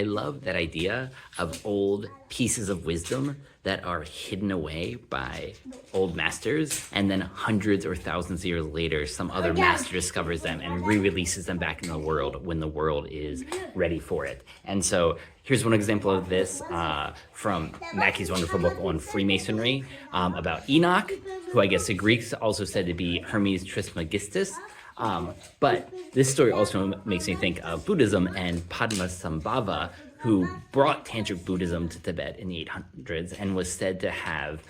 I love that idea of old pieces of wisdom that are hidden away by old masters, and then hundreds or thousands of years later, some other master discovers them and re-releases them back in the world when the world is ready for it. And so here's one example of this from Mackey's wonderful book on Freemasonry about Enoch, who I guess the Greeks also said to be Hermes Trismegistus. But this story also makes me think of Buddhism and Padmasambhava, who brought Tantric Buddhism to Tibet in the 800s and was said to have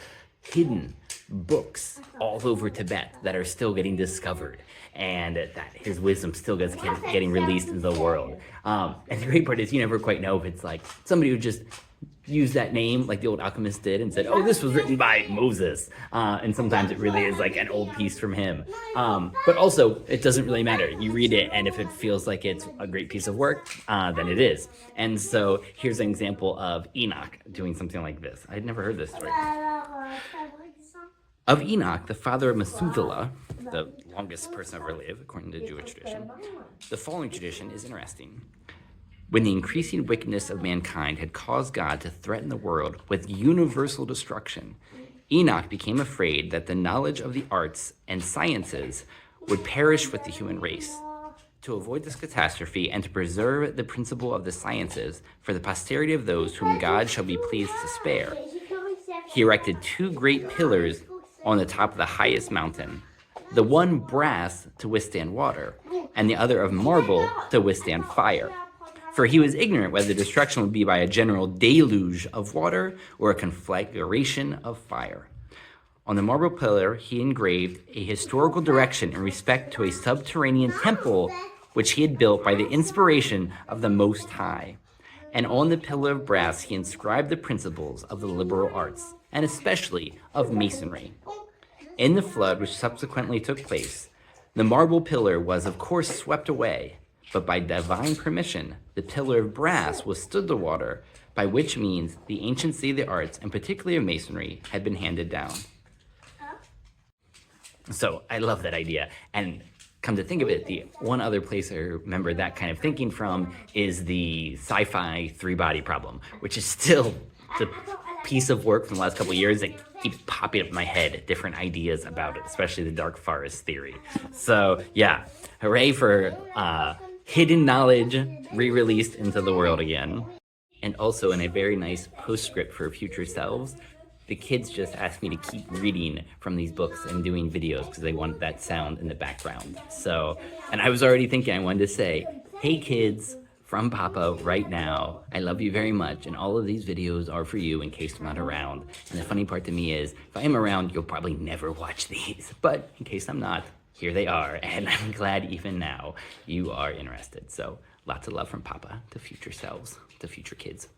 hidden books all over Tibet that are still getting discovered, and that his wisdom still gets getting released into the world. And the great part is you never quite know if it's like somebody who just used that name like the old alchemist did and said, oh, this was written by Moses. And sometimes it really is like an old piece from him. But also, it doesn't really matter. You read it, and if it feels like it's a great piece of work, then it is. And so here's an example of Enoch doing something like this. I'd never heard this story. Of Enoch, the father of Methuselah, the longest person ever lived, according to Jewish tradition, the following tradition is interesting. When the increasing wickedness of mankind had caused God to threaten the world with universal destruction, Enoch became afraid that the knowledge of the arts and sciences would perish with the human race. To avoid this catastrophe and to preserve the principle of the sciences for the posterity of those whom God shall be pleased to spare, he erected 2 great pillars on the top of the highest mountain, the one brass to withstand water, and the other of marble to withstand fire. For he was ignorant whether destruction would be by a general deluge of water or a conflagration of fire. On the marble pillar, he engraved a historical direction in respect to a subterranean temple which he had built by the inspiration of the Most High. And on the pillar of brass, he inscribed the principles of the liberal arts, and especially of masonry. In the flood which subsequently took place, the marble pillar was of course swept away, but by divine permission, the pillar of brass withstood the water, by which means the anciency of the arts, and particularly of masonry, had been handed down. So I love that idea. And come to think of it, the one other place I remember that kind of thinking from is the sci-fi 3-body problem, which is still the piece of work from the last couple of years that keeps popping up in my head, different ideas about it, especially the dark forest theory. So yeah, hooray for hidden knowledge re-released into the world again. And also in a very nice postscript for future selves, the kids just asked me to keep reading from these books and doing videos because they want that sound in the background. So, and I was already thinking I wanted to say, hey kids, from Papa right now, I love you very much, and all of these videos are for you in case I'm not around. And the funny part to me is, if I am around, you'll probably never watch these. But in case I'm not, here they are, and I'm glad even now you are interested. So lots of love from Papa to future selves, to future kids.